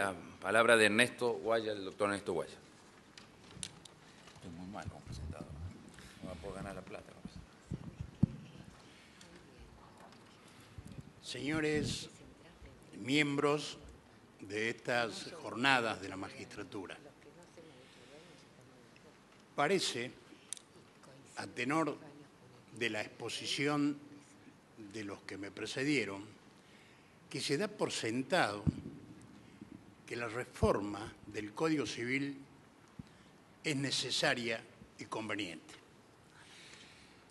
la palabra de Ernesto Guaya, el doctor Ernesto Guaya. Estoy muy mal como presentador. No va a poder ganar la plata. Señores miembros de estas jornadas de la magistratura, parece, a tenor de la exposición de los que me precedieron, que se da por sentado que la reforma del Código Civil es necesaria y conveniente.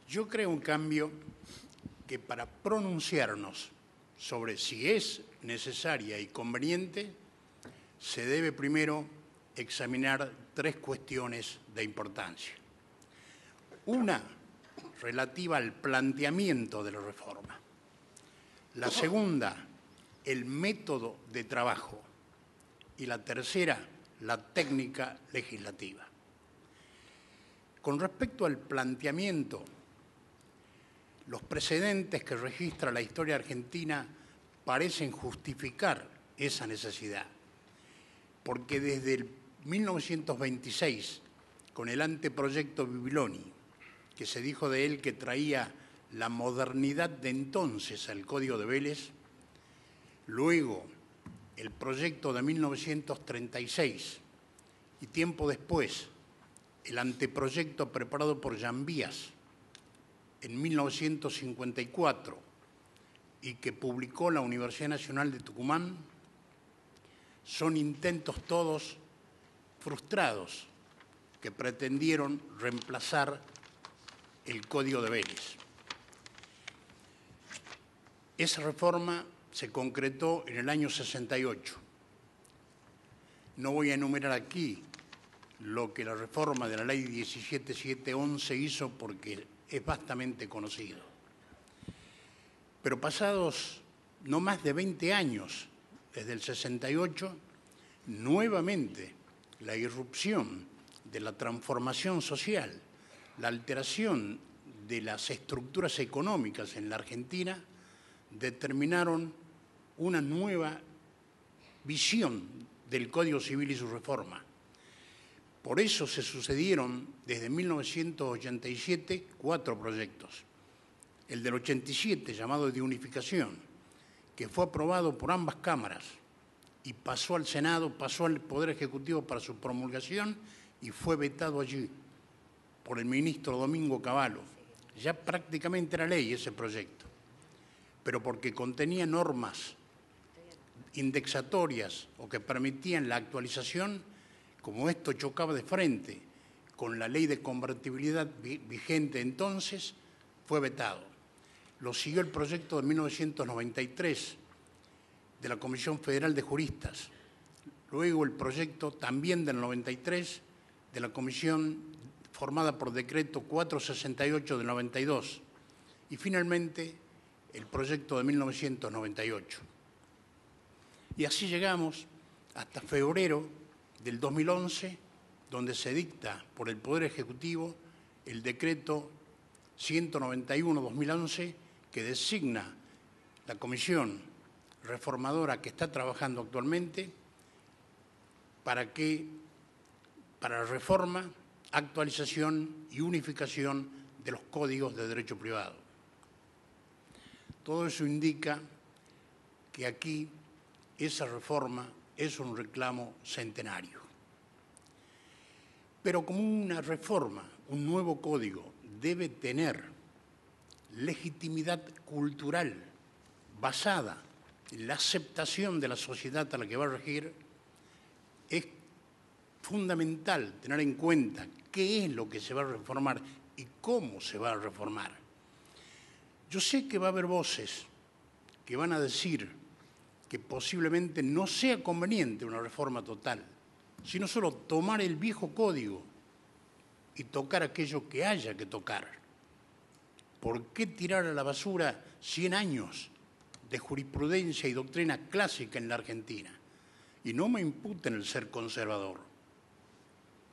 Yo creo, en cambio, que para pronunciarnos sobre si es necesaria y conveniente, se debe primero examinar tres cuestiones de importancia. Una, relativa al planteamiento de la reforma. La segunda, el método de trabajo. Y la tercera, la técnica legislativa. Con respecto al planteamiento, los precedentes que registra la historia argentina parecen justificar esa necesidad, porque desde el 1926, con el anteproyecto Bibiloni, que se dijo de él que traía la modernidad de entonces al Código de Vélez, luego el proyecto de 1936 y tiempo después el anteproyecto preparado por Jean Vías en 1954 y que publicó la Universidad Nacional de Tucumán, son intentos todos frustrados que pretendieron reemplazar el Código de Vélez. Esa reforma se concretó en el año 68. No voy a enumerar aquí lo que la reforma de la Ley 17711 hizo porque es vastamente conocido. Pero pasados no más de 20 años desde el 68, nuevamente la irrupción de la transformación social, la alteración de las estructuras económicas en la Argentina, determinaron una nueva visión del Código Civil y su reforma. Por eso se sucedieron desde 1987 4 proyectos. El del 87, llamado de unificación, que fue aprobado por ambas cámaras y pasó al Senado, pasó al Poder Ejecutivo para su promulgación y fue vetado allí por el ministro Domingo Cavallo. Ya prácticamente era ley ese proyecto, pero porque contenía normas indexatorias o que permitían la actualización, como esto chocaba de frente con la ley de convertibilidad vigente entonces, fue vetado. Lo siguió el proyecto de 1993 de la Comisión Federal de Juristas, luego el proyecto también del 93 de la Comisión formada por decreto 468 del 92 y finalmente el proyecto de 1998. Y así llegamos hasta febrero del 2011, donde se dicta por el Poder Ejecutivo el decreto 191-2011 que designa la comisión reformadora que está trabajando actualmente para la reforma, actualización y unificación de los códigos de derecho privado. Todo eso indica que aquí esa reforma es un reclamo centenario. Pero como una reforma, un nuevo código, debe tener legitimidad cultural basada en la aceptación de la sociedad a la que va a regir, es fundamental tener en cuenta qué es lo que se va a reformar y cómo se va a reformar. Yo sé que va a haber voces que van a decir que posiblemente no sea conveniente una reforma total, sino solo tomar el viejo código y tocar aquello que haya que tocar. ¿Por qué tirar a la basura 100 años de jurisprudencia y doctrina clásica en la Argentina? Y no me imputen el ser conservador,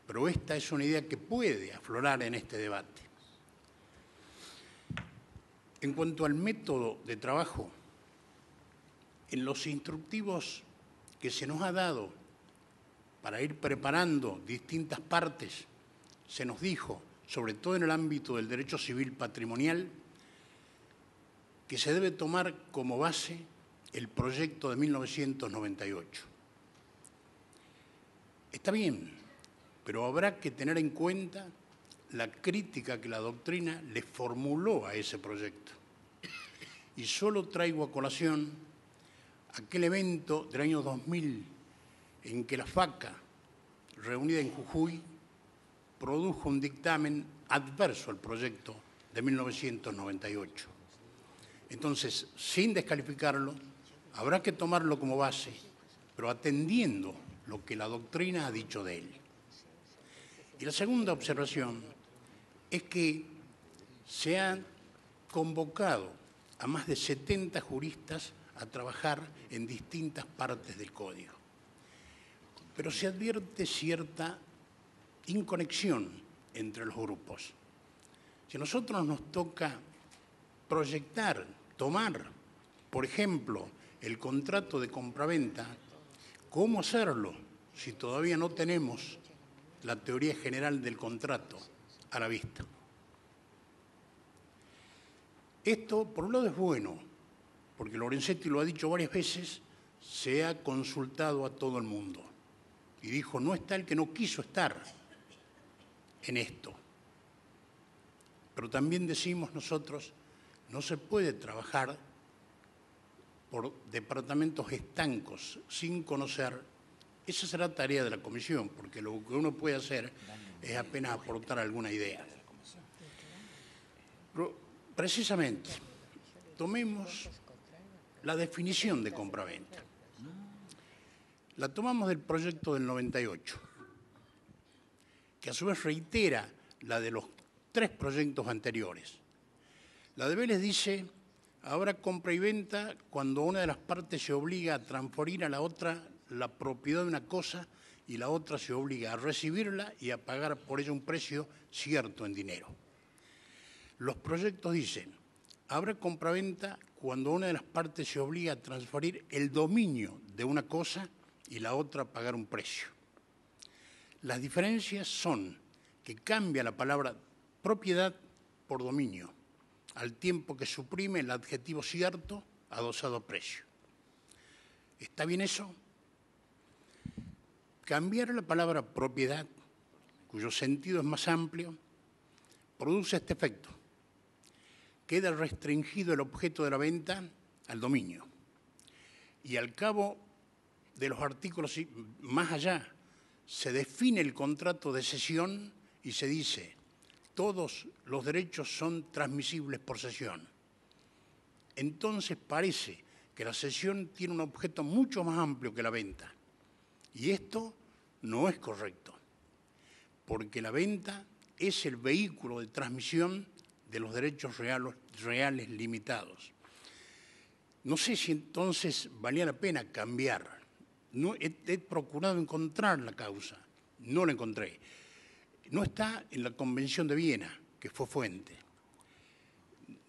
pero esta es una idea que puede aflorar en este debate. En cuanto al método de trabajo, en los instructivos que se nos ha dado para ir preparando distintas partes, se nos dijo, sobre todo en el ámbito del derecho civil patrimonial, que se debe tomar como base el proyecto de 1998. Está bien, pero habrá que tener en cuenta la crítica que la doctrina le formuló a ese proyecto. Y solo traigo a colación aquel evento del año 2000 en que la FACA, reunida en Jujuy, produjo un dictamen adverso al proyecto de 1998. Entonces, sin descalificarlo, habrá que tomarlo como base, pero atendiendo lo que la doctrina ha dicho de él. Y la segunda observación es que se han convocado a más de 70 juristas a trabajar en distintas partes del código. Pero se advierte cierta inconexión entre los grupos. Si a nosotros nos toca proyectar, tomar, por ejemplo, el contrato de compraventa, ¿cómo hacerlo si todavía no tenemos la teoría general del contrato a la vista? Esto, por un lado, es bueno, porque Lorenzetti lo ha dicho varias veces, se ha consultado a todo el mundo. Y dijo, no está el que no quiso estar en esto. Pero también decimos nosotros, no se puede trabajar por departamentos estancos, sin conocer. Esa será tarea de la comisión, porque lo que uno puede hacer es apenas aportar alguna idea. Pero, precisamente, tomemos la definición de compraventa. La tomamos del proyecto del 98, que a su vez reitera la de los 3 proyectos anteriores. La de Vélez dice, habrá compra y venta cuando una de las partes se obliga a transferir a la otra la propiedad de una cosa y la otra se obliga a recibirla y a pagar por ello un precio cierto en dinero. Los proyectos dicen, habrá compraventa cuando una de las partes se obliga a transferir el dominio de una cosa y la otra a pagar un precio. Las diferencias son que cambia la palabra propiedad por dominio, al tiempo que suprime el adjetivo cierto adosado a precio. ¿Está bien eso? Cambiar la palabra propiedad, cuyo sentido es más amplio, produce este efecto. Queda restringido el objeto de la venta al dominio. Y al cabo de los artículos más allá, se define el contrato de cesión y se dice, todos los derechos son transmisibles por cesión. Entonces parece que la cesión tiene un objeto mucho más amplio que la venta. Y esto no es correcto, porque la venta es el vehículo de transmisión de los derechos reales limitados. No sé si entonces valía la pena cambiar. No, he procurado encontrar la causa, no la encontré. No está en la Convención de Viena, que fue fuente.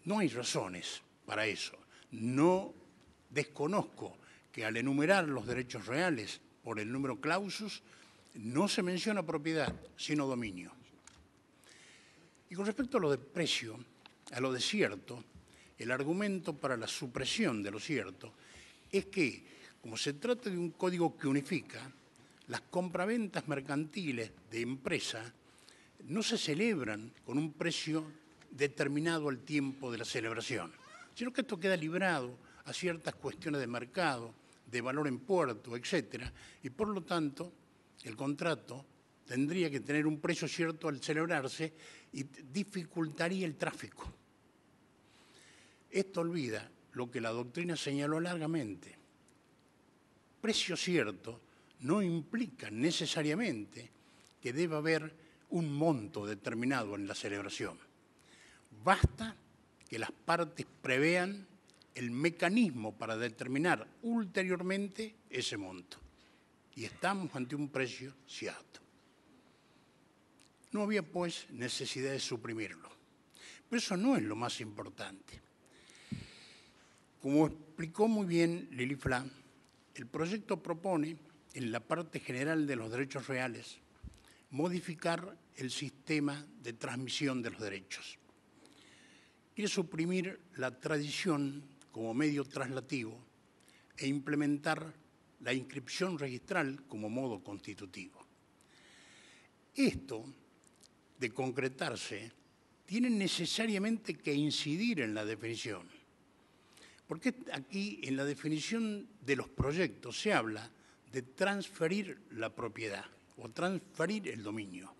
No hay razones para eso. No desconozco que al enumerar los derechos reales por el número clausus, no se menciona propiedad, sino dominio. Y con respecto a lo de precio, a lo de cierto, el argumento para la supresión de lo cierto es que, como se trata de un código que unifica, las compraventas mercantiles de empresa no se celebran con un precio determinado al tiempo de la celebración, sino que esto queda librado a ciertas cuestiones de mercado, de valor en puerto, etcétera, y por lo tanto el contrato tendría que tener un precio cierto al celebrarse y dificultaría el tráfico. Esto olvida lo que la doctrina señaló largamente. Precio cierto no implica necesariamente que deba haber un monto determinado en la celebración. Basta que las partes prevean el mecanismo para determinar ulteriormente ese monto. Y estamos ante un precio cierto. No había, pues, necesidad de suprimirlo. Pero eso no es lo más importante. Como explicó muy bien Lili Flá, el proyecto propone, en la parte general de los derechos reales, modificar el sistema de transmisión de los derechos. Quiere suprimir la tradición como medio traslativo e implementar la inscripción registral como modo constitutivo. Esto, de concretarse, tiene necesariamente que incidir en la definición, porque aquí en la definición de los proyectos se habla de transferir la propiedad o transferir el dominio,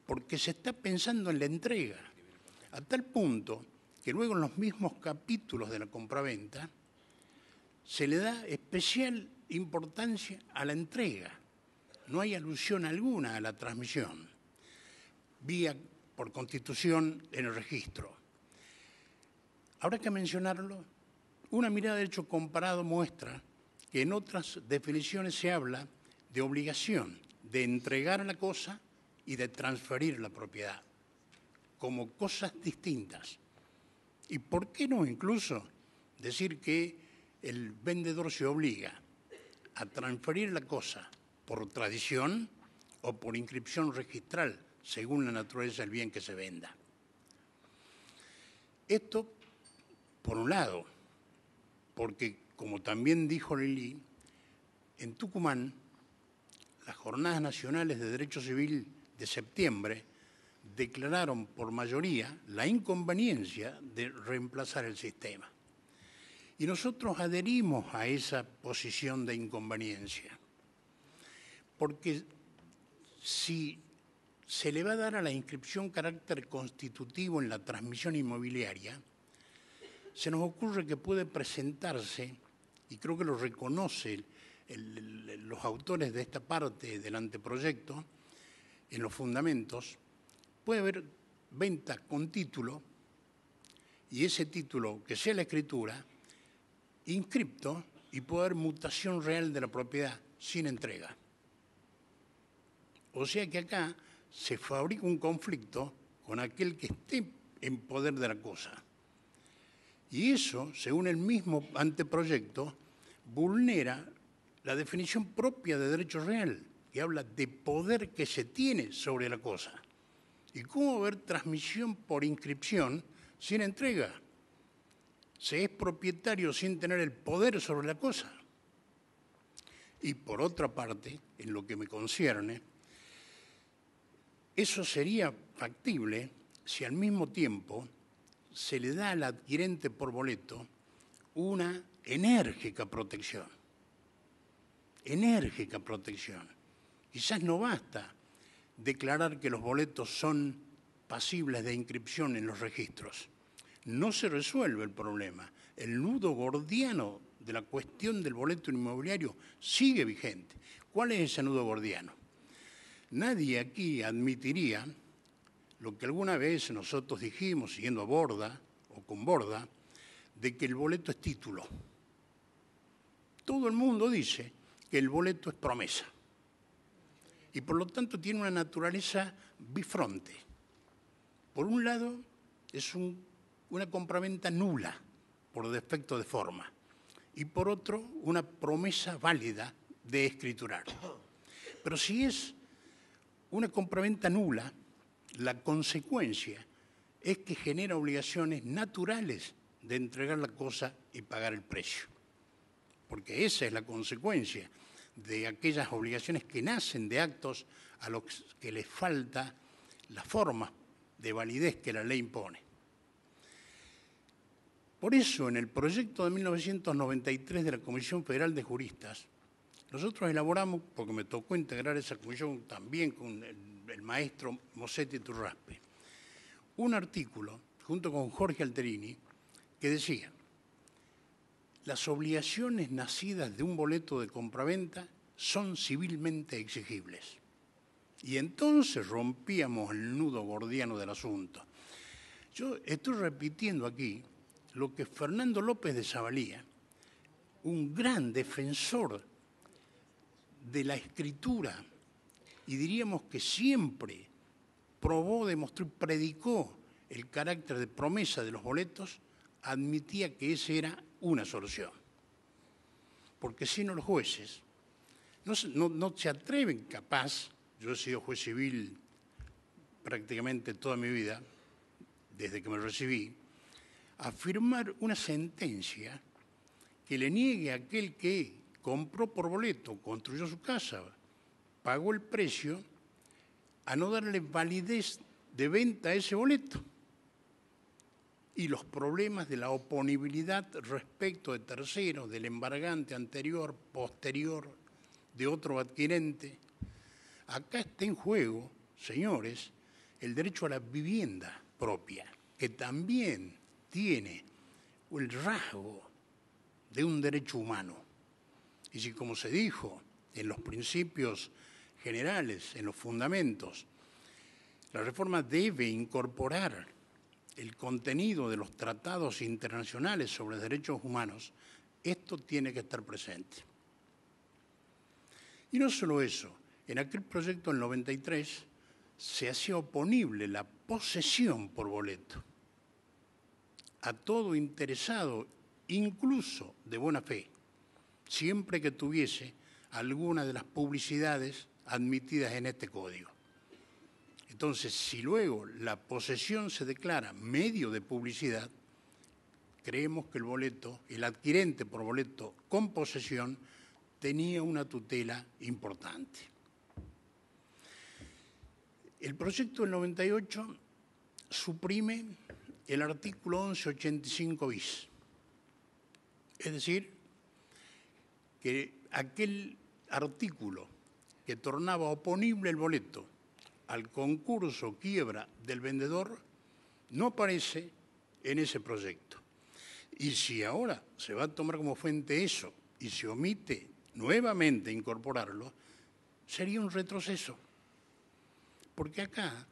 porque se está pensando en la entrega, a tal punto que luego en los mismos capítulos de la compraventa se le da especial importancia a la entrega. No hay alusión alguna a la transmisión, vía por constitución en el registro. Habrá que mencionarlo. Una mirada de hecho comparado muestra que en otras definiciones se habla de obligación de entregar la cosa y de transferir la propiedad, como cosas distintas. ¿Y por qué no incluso decir que el vendedor se obliga a transferir la cosa por tradición o por inscripción registral, según la naturaleza del bien que se venda? Esto, por un lado, porque, como también dijo Lili, en Tucumán, las Jornadas Nacionales de Derecho Civil de septiembre declararon por mayoría la inconveniencia de reemplazar el sistema. Y nosotros adherimos a esa posición de inconveniencia, porque si se le va a dar a la inscripción carácter constitutivo en la transmisión inmobiliaria, se nos ocurre que puede presentarse, y creo que lo reconocen los autores de esta parte del anteproyecto, en los fundamentos, puede haber venta con título, y ese título, que sea la escritura, inscripto, y puede haber mutación real de la propiedad sin entrega. O sea que acá se fabrica un conflicto con aquel que esté en poder de la cosa. Y eso, según el mismo anteproyecto, vulnera la definición propia de derecho real, que habla de poder que se tiene sobre la cosa. ¿Y cómo haber transmisión por inscripción sin entrega? Se es propietario sin tener el poder sobre la cosa. Y por otra parte, en lo que me concierne, eso sería factible si al mismo tiempo se le da al adquirente por boleto una enérgica protección. Enérgica protección. Quizás no basta declarar que los boletos son pasibles de inscripción en los registros. No se resuelve el problema. El nudo gordiano de la cuestión del boleto inmobiliario sigue vigente. ¿Cuál es ese nudo gordiano? Nadie aquí admitiría lo que alguna vez nosotros dijimos, siguiendo a Borda o con Borda, de que el boleto es título. Todo el mundo dice que el boleto es promesa y por lo tanto tiene una naturaleza bifronte. Por un lado, es una compraventa nula por defecto de forma y por otro, una promesa válida de escriturar. Pero si es una compraventa nula, la consecuencia es que genera obligaciones naturales de entregar la cosa y pagar el precio. Porque esa es la consecuencia de aquellas obligaciones que nacen de actos a los que les falta la forma de validez que la ley impone. Por eso, en el proyecto de 1993 de la Comisión Federal de Juristas, nosotros elaboramos, porque me tocó integrar esa comisión también con el maestro Mosetti Turraspe, un artículo, junto con Jorge Alterini, que decía: las obligaciones nacidas de un boleto de compraventa son civilmente exigibles. Y entonces rompíamos el nudo gordiano del asunto. Yo estoy repitiendo aquí lo que Fernando López de Zavalía, un gran defensor de la escritura, y diríamos que siempre probó, demostró y predicó el carácter de promesa de los boletos, admitía que esa era una solución. porque si no los jueces no se atreven capaz, yo he sido juez civil prácticamente toda mi vida, desde que me recibí, a firmar una sentencia que le niegue a aquel que compró por boleto, construyó su casa, pagó el precio, a no darle validez de venta a ese boleto. Y los problemas de la oponibilidad respecto de terceros, del embargante anterior, posterior, de otro adquirente. Acá está en juego, señores, el derecho a la vivienda propia, que también tiene el rasgo de un derecho humano. Y si, como se dijo en los principios generales, en los fundamentos, la reforma debe incorporar el contenido de los tratados internacionales sobre derechos humanos, esto tiene que estar presente. Y no solo eso, en aquel proyecto del 93 se hacía oponible la posesión por boleto a todo interesado, incluso de buena fe, siempre que tuviese alguna de las publicidades admitidas en este código. Entonces, si luego la posesión se declara medio de publicidad, creemos que el boleto, el adquirente por boleto con posesión, tenía una tutela importante. El proyecto del 98 suprime el artículo 1185 bis. Es decir, que aquel artículo que tornaba oponible el boleto al concurso quiebra del vendedor no aparece en ese proyecto. Y si ahora se va a tomar como fuente eso y se omite nuevamente incorporarlo, sería un retroceso. Porque acá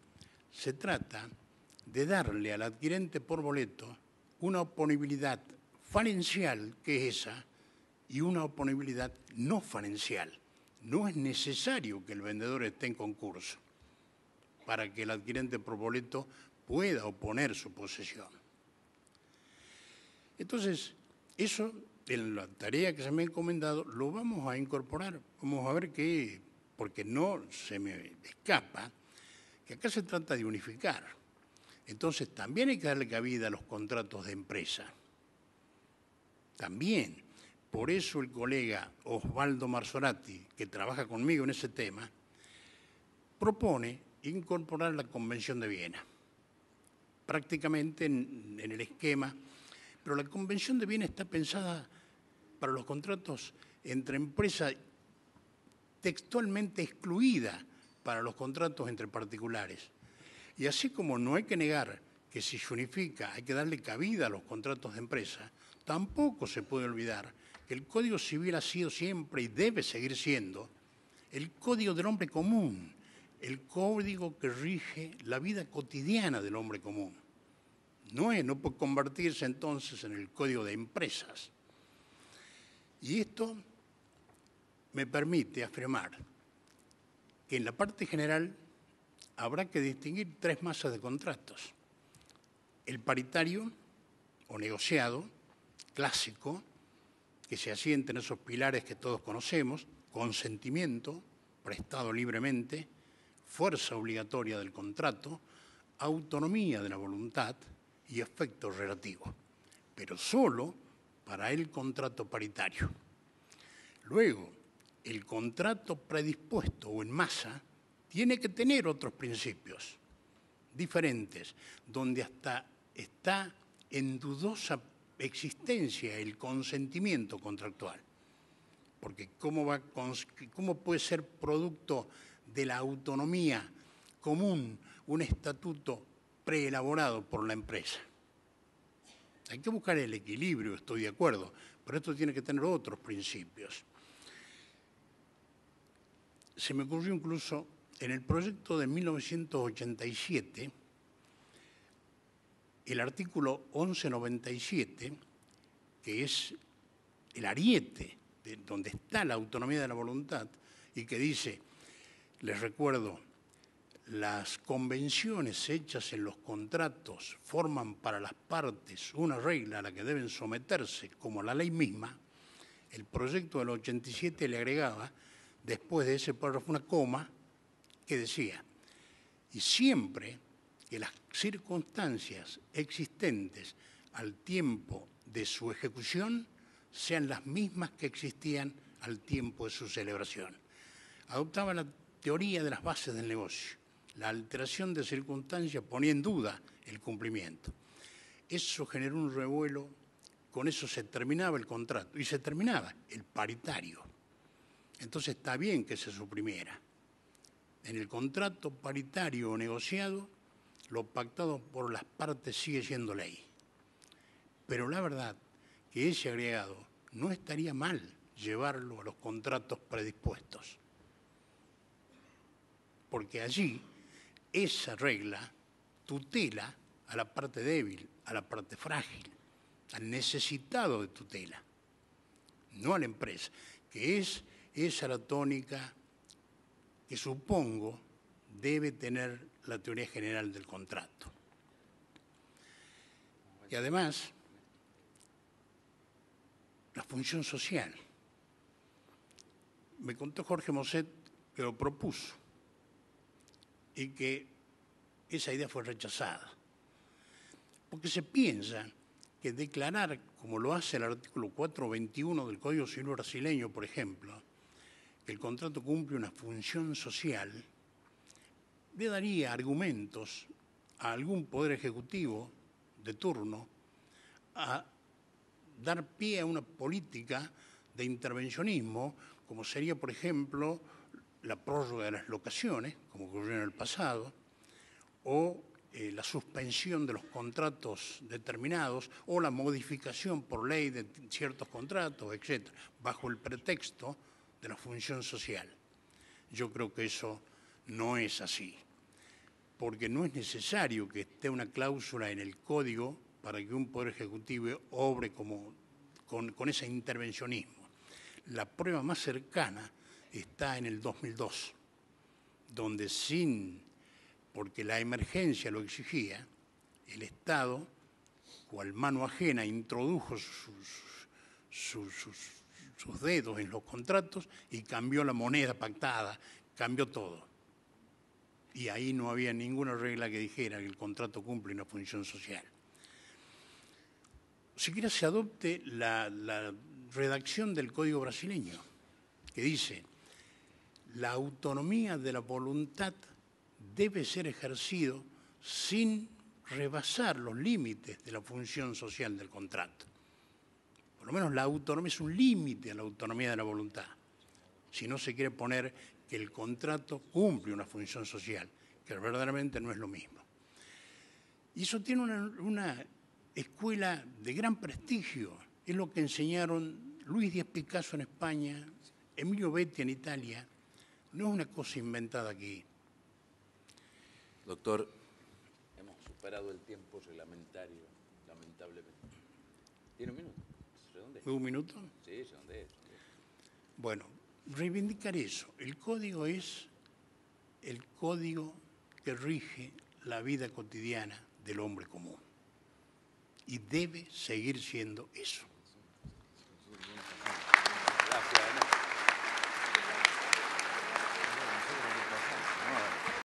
se trata de darle al adquirente por boleto una oponibilidad farencial, que es esa, y una oponibilidad no farencial. No es necesario que el vendedor esté en concurso para que el adquirente por boleto pueda oponer su posesión. Entonces, eso, en la tarea que se me ha encomendado, lo vamos a incorporar. Vamos a ver qué, porque no se me escapa, que acá se trata de unificar. Entonces, también hay que darle cabida a los contratos de empresa. También. Por eso el colega Osvaldo Marzorati, que trabaja conmigo en ese tema, propone incorporar la Convención de Viena, prácticamente en el esquema, pero la Convención de Viena está pensada para los contratos entre empresas, textualmente excluida para los contratos entre particulares. Y así como no hay que negar que si se unifica hay que darle cabida a los contratos de empresa, tampoco se puede olvidar que el Código Civil ha sido siempre y debe seguir siendo el código del hombre común, el código que rige la vida cotidiana del hombre común. No puede convertirse entonces en el código de empresas. Y esto me permite afirmar que en la parte general habrá que distinguir tres masas de contratos. El paritario o negociado, clásico, que se asienta en esos pilares que todos conocemos: consentimiento, prestado libremente, fuerza obligatoria del contrato, autonomía de la voluntad y efecto relativo, pero solo para el contrato paritario. Luego, el contrato predispuesto o en masa tiene que tener otros principios diferentes, donde hasta está en dudosa existencia el consentimiento contractual. Porque ¿cómo puede ser producto de la autonomía común un estatuto preelaborado por la empresa? Hay que buscar el equilibrio, estoy de acuerdo, pero esto tiene que tener otros principios. Se me ocurrió incluso en el proyecto de 1987, el artículo 1197, que es el ariete de donde está la autonomía de la voluntad y que dice, les recuerdo, las convenciones hechas en los contratos forman para las partes una regla a la que deben someterse como la ley misma. El proyecto del 87 le agregaba, después de ese párrafo, una coma que decía, y siempre que las circunstancias existentes al tiempo de su ejecución sean las mismas que existían al tiempo de su celebración. Adoptaba la teoría de las bases del negocio. La alteración de circunstancias ponía en duda el cumplimiento. Eso generó un revuelo, con eso se terminaba el contrato y se terminaba el paritario. Entonces está bien que se suprimiera. En el contrato paritario o negociado, lo pactado por las partes sigue siendo ley. Pero la verdad que ese agregado no estaría mal llevarlo a los contratos predispuestos. Porque allí esa regla tutela a la parte débil, a la parte frágil, al necesitado de tutela, no a la empresa, que es esa la tónica que supongo debe tener la teoría general del contrato. Y además, la función social. Me contó Jorge Mosset que lo propuso y que esa idea fue rechazada. Porque se piensa que declarar, como lo hace el artículo 421 del Código Civil brasileño, por ejemplo, que el contrato cumple una función social, le daría argumentos a algún poder ejecutivo de turno a dar pie a una política de intervencionismo, como sería, por ejemplo, la prórroga de las locaciones, como ocurrió en el pasado, o la suspensión de los contratos determinados, o la modificación por ley de ciertos contratos, etc., bajo el pretexto de la función social. Yo creo que eso no es así, porque no es necesario que esté una cláusula en el código para que un poder ejecutivo obre con ese intervencionismo. La prueba más cercana está en el 2002, donde porque la emergencia lo exigía, el Estado, cual mano ajena, introdujo sus dedos en los contratos y cambió la moneda pactada, cambió todo. Y ahí no había ninguna regla que dijera que el contrato cumple una función social. Siquiera se adopte la redacción del Código brasileño, que dice: la autonomía de la voluntad debe ser ejercido sin rebasar los límites de la función social del contrato. Por lo menos la autonomía es un límite a la autonomía de la voluntad, si no se quiere poner que el contrato cumple una función social, que verdaderamente no es lo mismo. Y eso tiene una escuela de gran prestigio, es lo que enseñaron Luis Díaz Picasso en España, Emilio Betti en Italia, no es una cosa inventada aquí. Doctor, hemos superado el tiempo reglamentario, lamentablemente. ¿Tiene un minuto? ¿Un minuto? Sí, sé dónde es. Bueno, reivindicar eso. El código es el código que rige la vida cotidiana del hombre común. Y debe seguir siendo eso.